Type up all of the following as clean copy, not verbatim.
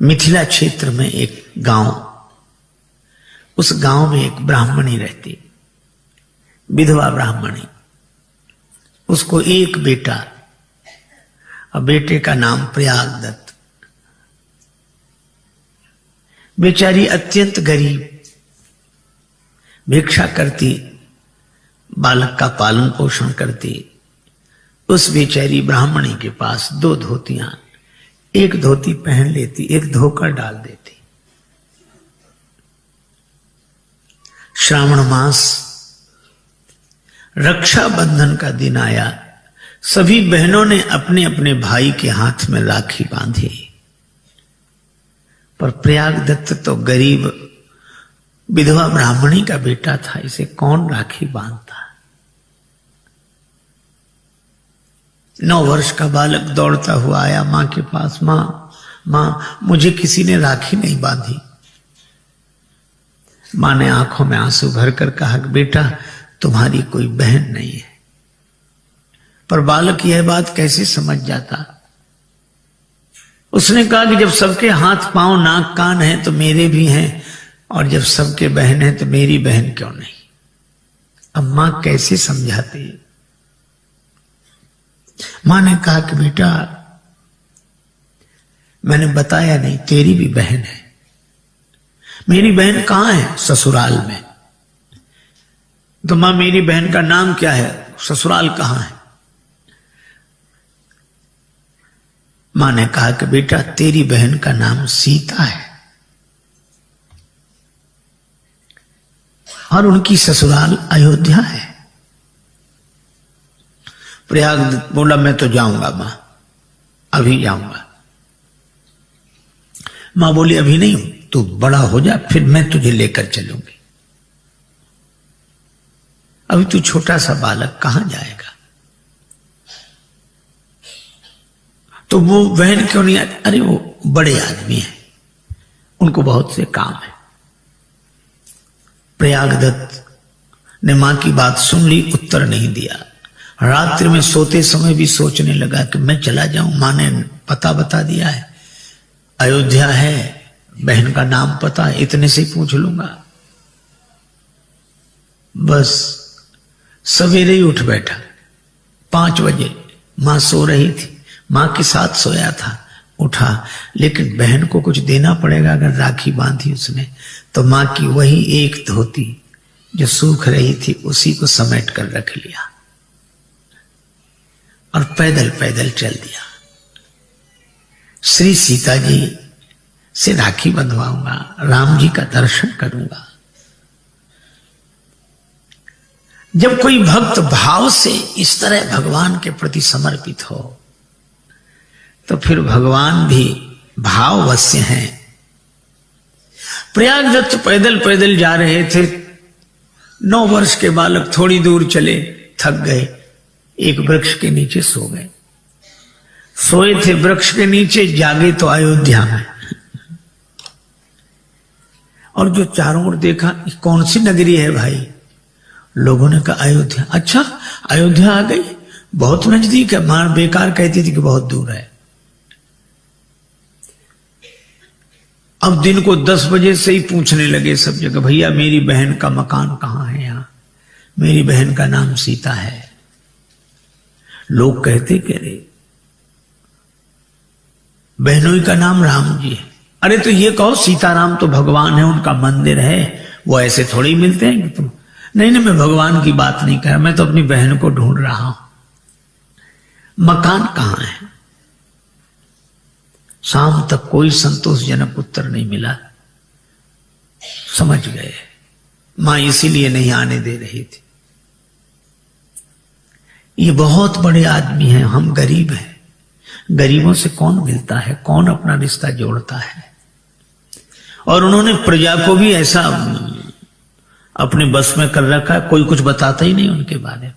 मिथिला क्षेत्र में एक गांव, उस गांव में एक ब्राह्मणी रहती, विधवा ब्राह्मणी। उसको एक बेटा और बेटे का नाम प्रयागदत्त। बेचारी अत्यंत गरीब, भिक्षा करती, बालक का पालन पोषण करती। उस बेचारी ब्राह्मणी के पास 2 धोतियां, एक धोती पहन लेती, एक धोकर डाल देती। श्रावण मास रक्षाबंधन का दिन आया, सभी बहनों ने अपने अपने भाई के हाथ में राखी बांधी, पर प्रयागदत्त तो गरीब विधवा ब्राह्मणी का बेटा था, इसे कौन राखी बांधता। 9 वर्ष का बालक दौड़ता हुआ आया मां के पास। मां, मुझे किसी ने राखी नहीं बांधी। मां ने आंखों में आंसू भरकर कहा, बेटा तुम्हारी कोई बहन नहीं है। पर बालक यह बात कैसे समझ जाता। उसने कहा कि जब सबके हाथ पांव नाक कान हैं तो मेरे भी हैं, और जब सबके बहन हैं तो मेरी बहन क्यों नहीं। अब मां कैसे समझाती। मां ने कहा कि बेटा मैंने बताया नहीं, तेरी भी बहन है। मेरी बहन कहां है? ससुराल में। तो मां मेरी बहन का नाम क्या है? ससुराल कहां है? मां ने कहा कि बेटा तेरी बहन का नाम सीता है और उनकी ससुराल अयोध्या है। प्रयाग बोला मैं तो जाऊंगा मां, अभी जाऊंगा। मां बोली अभी नहीं, तू बड़ा हो जा फिर मैं तुझे लेकर चलूंगी। अभी तू छोटा सा बालक कहां जाएगा। तो वो बहन क्यों नहीं आई? अरे वो बड़े आदमी हैं, उनको बहुत से काम है। प्रयागदत्त ने मां की बात सुन ली, उत्तर नहीं दिया। रात्रि में सोते समय भी सोचने लगा कि मैं चला जाऊं, मां ने पता बता दिया है, अयोध्या है, बहन का नाम पता है, इतने से ही पूछ लूंगा। बस सवेरे ही उठ बैठा। 5 बजे मां सो रही थी, मां के साथ सोया था। उठा, लेकिन बहन को कुछ देना पड़ेगा। अगर राखी बांधी उसने तो मां की वही एक धोती जो सूख रही थी उसी को समेट कर रख लिया और पैदल पैदल चल दिया। श्री सीता जी से राखी बंधवाऊंगा, राम जी का दर्शन करूंगा। जब कोई भक्त भाव से इस तरह भगवान के प्रति समर्पित हो तो फिर भगवान भी भाववश्य हैं। प्रयागदत्त पैदल पैदल जा रहे थे। 9 वर्ष के बालक थोड़ी दूर चले, थक गए, एक वृक्ष के नीचे सो गए। सोए थे वृक्ष के नीचे, जागे तो अयोध्या में। और जो चारों ओर देखा, कौन सी नगरी है भाई? लोगों ने कहा अयोध्या। अच्छा अयोध्या आ गई, बहुत नजदीक है। मां बेकार कहती थी कि बहुत दूर है। अब दिन को 10 बजे से ही पूछने लगे सब जगह, भैया मेरी बहन का मकान कहां है? यहां मेरी बहन का नाम सीता है। लोग कहते कि अरे बहनों का नाम राम जी है। अरे तो ये कहो सीताराम तो भगवान है, उनका मंदिर है, वो ऐसे थोड़ी ही मिलते हैं कि तुम। नहीं, मैं भगवान की बात नहीं कर रहा, मैं तो अपनी बहन को ढूंढ रहा हूं। मकान कहां है? शाम तक कोई संतोषजनक उत्तर नहीं मिला। समझ गए मां इसीलिए नहीं आने दे रही थी। ये बहुत बड़े आदमी हैं, हम गरीब हैं। गरीबों से कौन मिलता है, कौन अपना रिश्ता जोड़ता है। और उन्होंने प्रजा को भी ऐसा अपने बस में कर रखा है, कोई कुछ बताता ही नहीं उनके बारे में।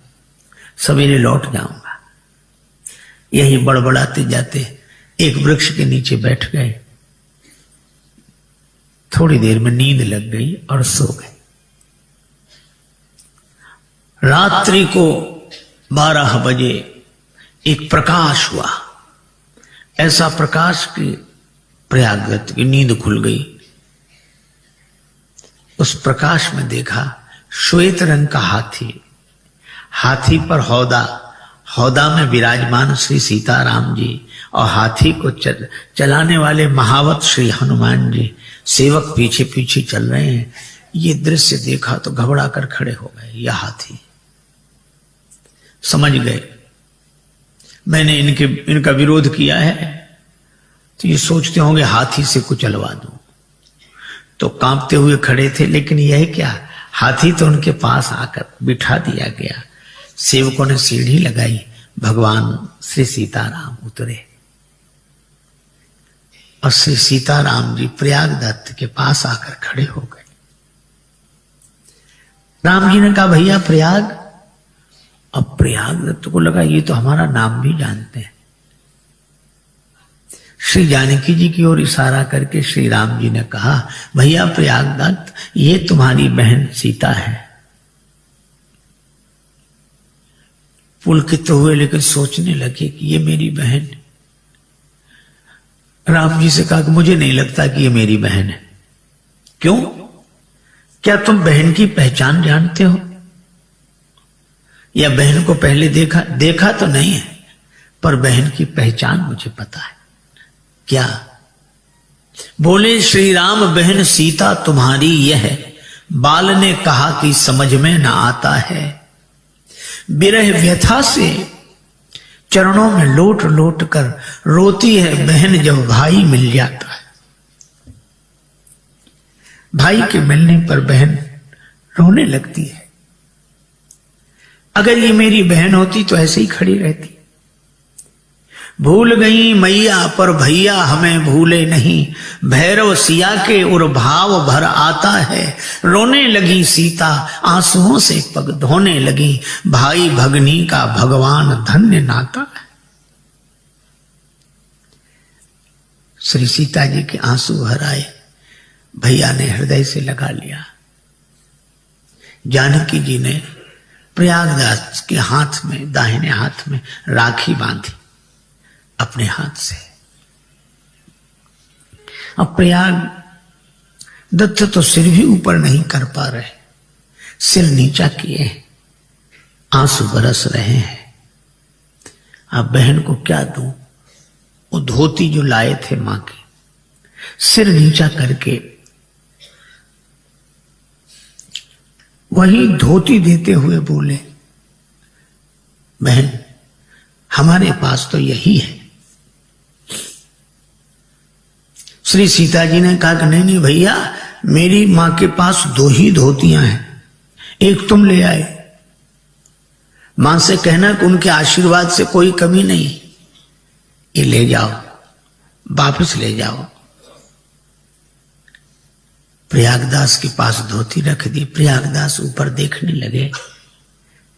सवेरे लौट जाऊंगा। यही बड़बड़ाते जाते एक वृक्ष के नीचे बैठ गए। थोड़ी देर में नींद लग गई और सो गए। रात्रि को 12 बजे एक प्रकाश हुआ, ऐसा प्रकाश कि प्रयागदत्त की नींद खुल गई। उस प्रकाश में देखा श्वेत रंग का हाथी, हाथी पर हौदा में विराजमान श्री सीताराम जी और हाथी को चलाने वाले महावत श्री हनुमान जी, सेवक पीछे पीछे चल रहे हैं। ये दृश्य देखा तो घबरा कर खड़े हो गए। यह हाथी, समझ गए मैंने इनका विरोध किया है, तो ये सोचते होंगे हाथी से कुचलवा दूं। तो कांपते हुए खड़े थे, लेकिन यह क्या, हाथी तो उनके पास आकर बिठा दिया गया। सेवकों ने सीढ़ी लगाई, भगवान श्री सीताराम उतरे और श्री सीताराम जी प्रयागदत्त के पास आकर खड़े हो गए। राम जी ने कहा भैया प्रयाग। अब प्रयागदत्त को लगा ये तो हमारा नाम भी जानते हैं। श्री जानकी जी की ओर इशारा करके श्री राम जी ने कहा भैया प्रयागदत्त, ये तुम्हारी बहन सीता है। पुलकित हुए, लेकिन सोचने लगे कि ये मेरी बहन। राम जी से कहा कि मुझे नहीं लगता कि ये मेरी बहन है। क्यों? क्या तुम बहन की पहचान जानते हो? या बहन को पहले देखा तो नहीं है, पर बहन की पहचान मुझे पता है। क्या? बोले श्री राम बहन सीता तुम्हारी यह, बाल ने कहा कि समझ में ना आता है। विरह व्यथा से चरणों में लोट लोट कर रोती है बहन जब भाई मिल जाता है। भाई के मिलने पर बहन रोने लगती है। अगर ये मेरी बहन होती तो ऐसे ही खड़ी रहती। भूल गई मैया पर भैया हमें भूले नहीं, भैरव सिया के उर भाव भर आता है। रोने लगी सीता आंसुओं से पग धोने लगी, भाई भगनी का भगवान धन्य नाता है। श्री सीता जी के आंसू भर आए, भैया ने हृदय से लगा लिया। जानकी जी ने प्रयागदास के हाथ में, दाहिने हाथ में राखी बांधी अपने हाथ से। अब प्रयाग दत्त तो सिर भी ऊपर नहीं कर पा रहे, सिर नीचा किए, आंसू बरस रहे हैं। अब बहन को क्या दूं? वो धोती जो लाए थे मां की, सिर नीचा करके वही धोती देते हुए बोले बहन हमारे पास तो यही है। श्री सीता जी ने कहा कि नहीं भैया, मेरी मां के पास 2 ही धोतियां हैं, एक तुम ले आए। मां से कहना कि उनके आशीर्वाद से कोई कमी नहीं, ये ले जाओ, वापस ले जाओ। प्रयागदास के पास धोती रख दी। प्रयागदास ऊपर देखने लगे,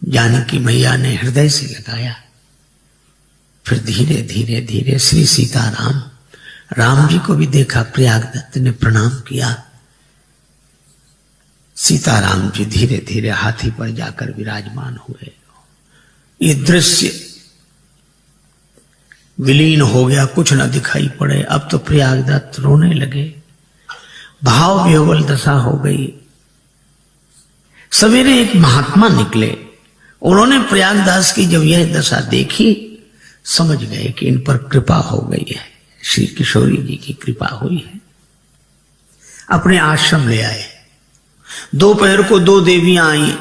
जानकी मैया ने हृदय से लगाया। फिर धीरे धीरे धीरे श्री सीताराम, राम जी को भी देखा। प्रयागदत्त ने प्रणाम किया। सीताराम जी धीरे धीरे हाथी पर जाकर विराजमान हुए। ये दृश्य विलीन हो गया, कुछ न दिखाई पड़े। अब तो प्रयागदत्त रोने लगे, भाव विह्वल दशा हो गई। सवेरे एक महात्मा निकले, उन्होंने प्रयागदास की जब यह दशा देखी, समझ गए कि इन पर कृपा हो गई है, श्री किशोरी जी की कृपा हुई है। अपने आश्रम ले आए। दोपहर को 2 देवियां आई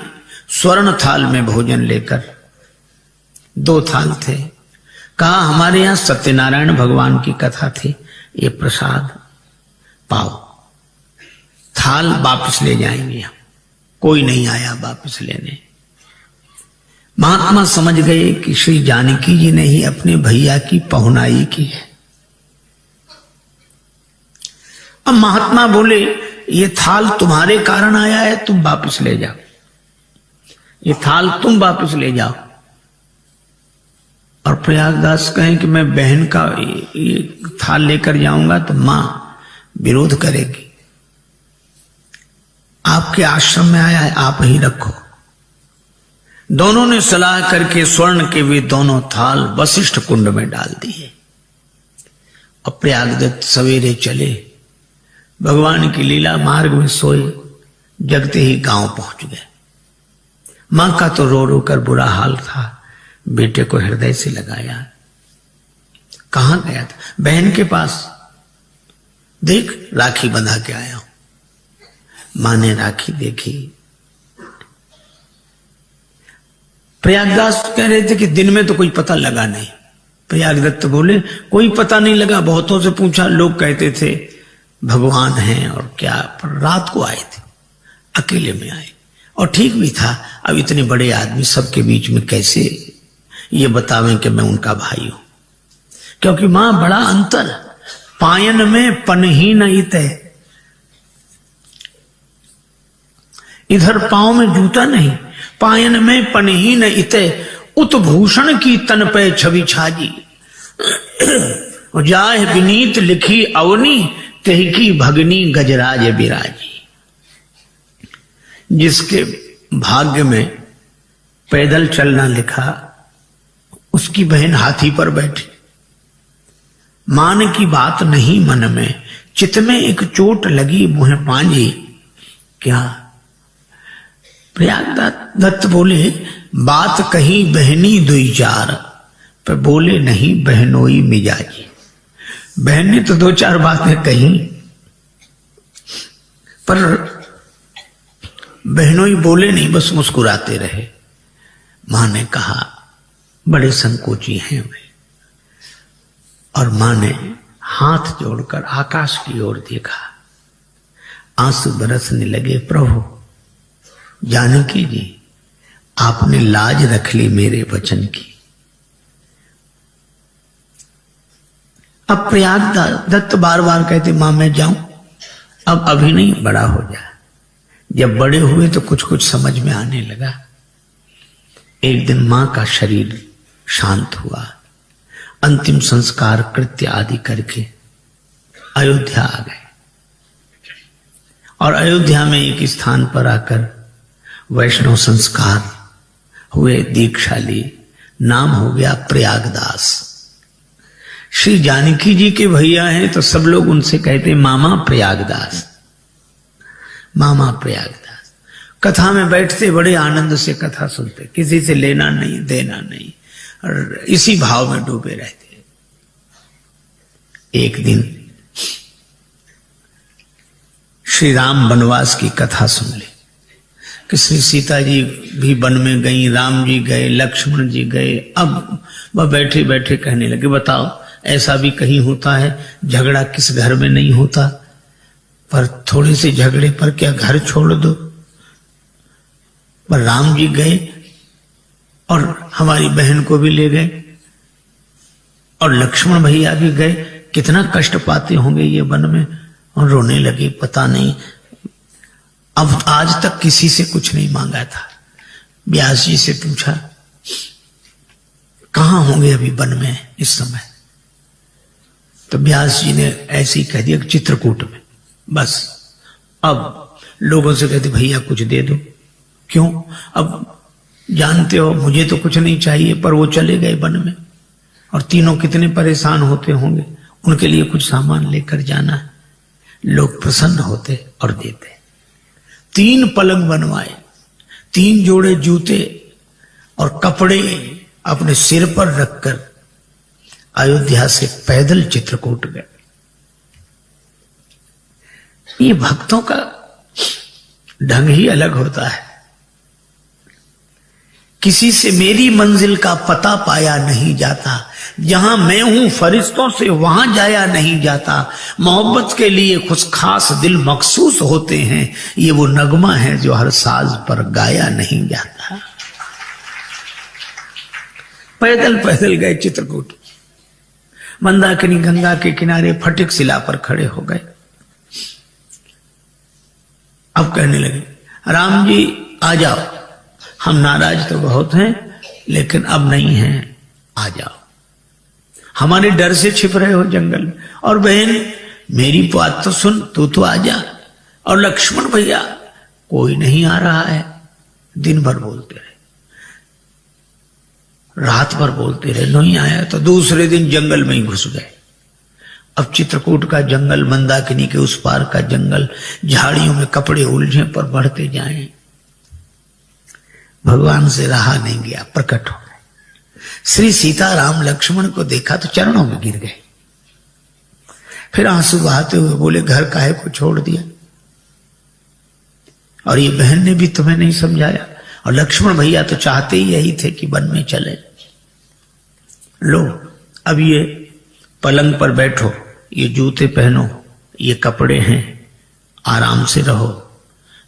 स्वर्ण थाल में भोजन लेकर। 2 थाल थे। कहा हमारे यहां सत्यनारायण भगवान की कथा थी, ये प्रसाद पाओ। थाल वापस ले जाएंगे हम। कोई नहीं आया वापस लेने। महात्मा समझ गए कि श्री जानकी जी ने ही अपने भैया की पहुनाई की है। अब महात्मा बोले ये थाल तुम्हारे कारण आया है, तुम वापस ले जाओ। ये थाल तुम वापस ले जाओ। और प्रयागदास कहें कि मैं बहन का ये थाल लेकर जाऊंगा तो मां विरोध करेगी। आपके आश्रम में आया है, आप ही रखो। दोनों ने सलाह करके स्वर्ण के वे दोनों थाल वशिष्ठ कुंड में डाल दिए। और प्रयागदत्त सवेरे चले, भगवान की लीला मार्ग में सोए, जगते ही गांव पहुंच गए। मां का तो रो रो कर बुरा हाल था, बेटे को हृदय से लगाया। कहां गया था? बहन के पास। देख राखी बंधा के आया हूं। मां ने राखी देखी। प्रयागदास कह रहे थे कि दिन में तो कोई पता लगा नहीं। प्रयागदत्त बोले कोई पता नहीं लगा, बहुतों से पूछा, लोग कहते थे भगवान हैं और क्या, पर रात को आए थे, अकेले में आए और ठीक भी था। अब इतने बड़े आदमी सबके बीच में कैसे ये बतावें कि मैं उनका भाई हूं, क्योंकि मां बड़ा अंतर, पायन में पनही न इते, इधर पांव में जूता नहीं, पायन में पनही न इते, उत्भूषण की तन पे छवि छाजी, जाह विनीत लिखी अवनी, तेह की भगनी गजराज बिराजी। जिसके भाग्य में पैदल चलना लिखा, उसकी बहन हाथी पर बैठी। मान की बात नहीं मन में, चित में एक चोट लगी मुँह पांजी। क्या? प्रयागदत्त बोले बात कही बहनी दुई चार, पर बोले नहीं बहनोई मिजाजी। बहन ने तो दो चार बातें कही, पर बहनोई बोले नहीं, बस मुस्कुराते रहे। मां ने कहा बड़े संकोची हैं वे, और मां ने हाथ जोड़कर आकाश की ओर देखा। आंसू बरसने लगे। प्रभु जानकी जी, आपने लाज रख ली मेरे वचन की। अब प्रयागदत्त बार बार कहते मां मैं जाऊं, अब अभी नहीं, बड़ा हो जा। जब बड़े हुए तो कुछ कुछ समझ में आने लगा। एक दिन मां का शरीर शांत हुआ, अंतिम संस्कार कृत्य आदि करके अयोध्या आ गए, और अयोध्या में एक स्थान पर आकर वैष्णव संस्कार हुए, दीक्षा ली, नाम हो गया प्रयागदास। श्री जानकी जी के भैया हैं तो सब लोग उनसे कहते मामा प्रयागदास, मामा प्रयागदास। कथा में बैठते बड़े आनंद से कथा सुनते, किसी से लेना नहीं देना नहीं, और इसी भाव में डूबे रहते। एक दिन श्री राम वनवास की कथा सुन ली कि श्री सीता जी भी वन में गई, राम जी गए, लक्ष्मण जी गए। अब वह बैठे बैठे कहने लगे बताओ ऐसा भी कहीं होता है, झगड़ा किस घर में नहीं होता, पर थोड़े से झगड़े पर क्या घर छोड़ दो। पर राम जी गए और हमारी बहन को भी ले गए, और लक्ष्मण भैया भी गए, कितना कष्ट पाते होंगे ये वन में। और रोने लगे, पता नहीं, अब आज तक किसी से कुछ नहीं मांगा था। व्यास जी से पूछा कहां होंगे अभी वन में इस समय, तो व्यास जी ने ऐसे ही कह दिया चित्रकूट में। बस अब लोगों से कहते भैया कुछ दे दो। क्यों? अब जानते हो मुझे तो कुछ नहीं चाहिए, पर वो चले गए वन में, और तीनों कितने परेशान होते होंगे, उनके लिए कुछ सामान लेकर जाना है। लोग प्रसन्न होते और देते। 3 पलंग बनवाए, 3 जोड़े जूते और कपड़े अपने सिर पर रखकर अयोध्या से पैदल चित्रकूट गए। ये भक्तों का ढंग ही अलग होता है। किसी से मेरी मंजिल का पता पाया नहीं जाता, जहां मैं हूं फरिश्तों से वहां जाया नहीं जाता। मोहब्बत के लिए कुछ खास दिल मखसूस होते हैं, ये वो नगमा है जो हर साज पर गाया नहीं जाता। पैदल पैदल गए चित्रकूट, मंदाकिनी गंगा के किनारे फटिक शिला पर खड़े हो गए। अब कहने लगे राम जी आ जाओ, हम नाराज तो बहुत हैं लेकिन अब नहीं हैं, आ जाओ। हमारे डर से छिप रहे हो जंगल में, और बहन मेरी बात तो सुन, तू तो आ जा। और लक्ष्मण भैया कोई नहीं आ रहा है। दिन भर बोलते रहे, रात भर बोलते रहे, नहीं आया तो दूसरे दिन जंगल में ही घुस गए। अब चित्रकूट का जंगल, मंदाकिनी के उस पार का जंगल, झाड़ियों में कपड़े उलझे पर बढ़ते जाएं। भगवान से रहा नहीं गया, प्रकट हो गए। श्री सीता राम लक्ष्मण को देखा तो चरणों में गिर गए। फिर आंसू बहाते हुए बोले, घर काहे को छोड़ दिया, और ये बहन ने भी तुम्हें नहीं समझाया। और लक्ष्मण भैया तो चाहते ही यही थे कि वन में चले। लो अब ये पलंग पर बैठो, ये जूते पहनो, ये कपड़े हैं, आराम से रहो।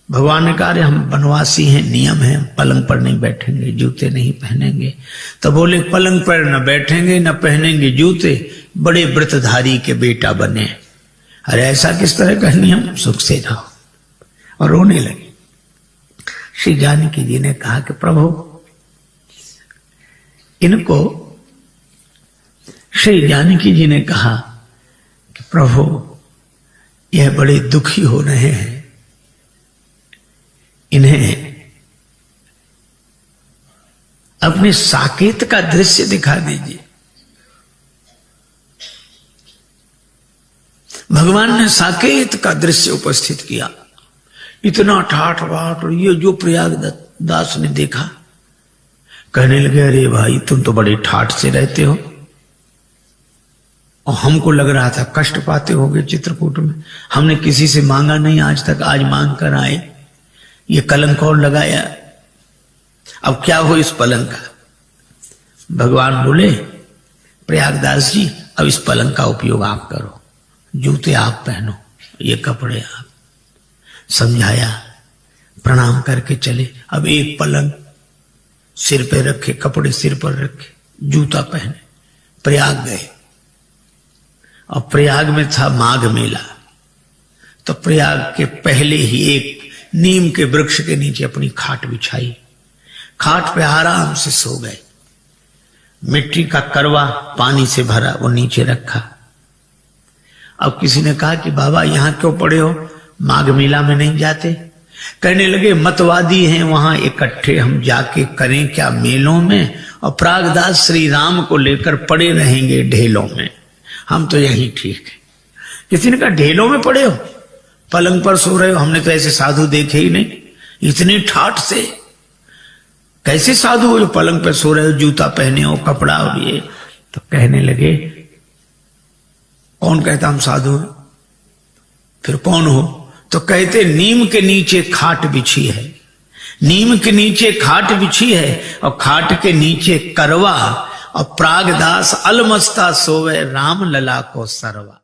भगवान ने कहा, अरे हम वनवासी हैं, नियम है, पलंग पर नहीं बैठेंगे, जूते नहीं पहनेंगे। तो बोले, पलंग पर न बैठेंगे न पहनेंगे जूते, बड़े व्रतधारी के बेटा बने। अरे ऐसा किस तरह का नियम, सुख से रहो। और रोने लगे। श्री जानकी जी ने कहा कि प्रभु, इनको, श्री जानकी जी ने कहा कि प्रभु यह बड़े दुखी हो रहे हैं, इन्हें अपने साकेत का दृश्य दिखा दीजिए। भगवान ने साकेत का दृश्य उपस्थित किया। इतना ठाठ बाट, और ये जो प्रयागदास ने देखा, कहने लगे, अरे भाई तुम तो बड़े ठाठ से रहते हो, और हमको लग रहा था कष्ट पाते होगे चित्रकूट में। हमने किसी से मांगा नहीं आज तक, आज मांग कर आए। ये कलंक और लगाया, अब क्या हो इस पलंग का। भगवान बोले, प्रयागदास जी अब इस पलंग का उपयोग आप करो, जूते आप पहनो, ये कपड़े आप। समझाया, प्रणाम करके चले। अब एक पलंग सिर पे रखे, कपड़े सिर पर रखे, जूता पहने, प्रयाग गए। और प्रयाग में था माघ मेला, तो प्रयाग के पहले ही एक नीम के वृक्ष के नीचे अपनी खाट बिछाई, खाट पे आराम से सो गए। मिट्टी का करवा पानी से भरा वो नीचे रखा। अब किसी ने कहा कि बाबा यहां क्यों पड़े हो, माघ मेला में नहीं जाते? कहने लगे, मतवादी हैं वहां इकट्ठे, हम जाके करें क्या मेलों में, और प्रागदास श्री राम को लेकर पड़े रहेंगे ढेलों में, हम तो यही ठीक है। किसी ने कहा, ढेलों में पड़े हो, पलंग पर सो रहे हो, हमने तो ऐसे साधु देखे ही नहीं। इतने ठाठ से कैसे साधु हो जो पलंग पर सो रहे हो, जूता पहने हो, कपड़ा और ये। तो कहने लगे, कौन कहता हम साधु हैं? फिर कौन हो? तो कहते, नीम के नीचे खाट बिछी है, नीम के नीचे खाट बिछी है, और खाट के नीचे करवा, और प्रागदास अलमस्ता सोवे, राम लला को सरवा।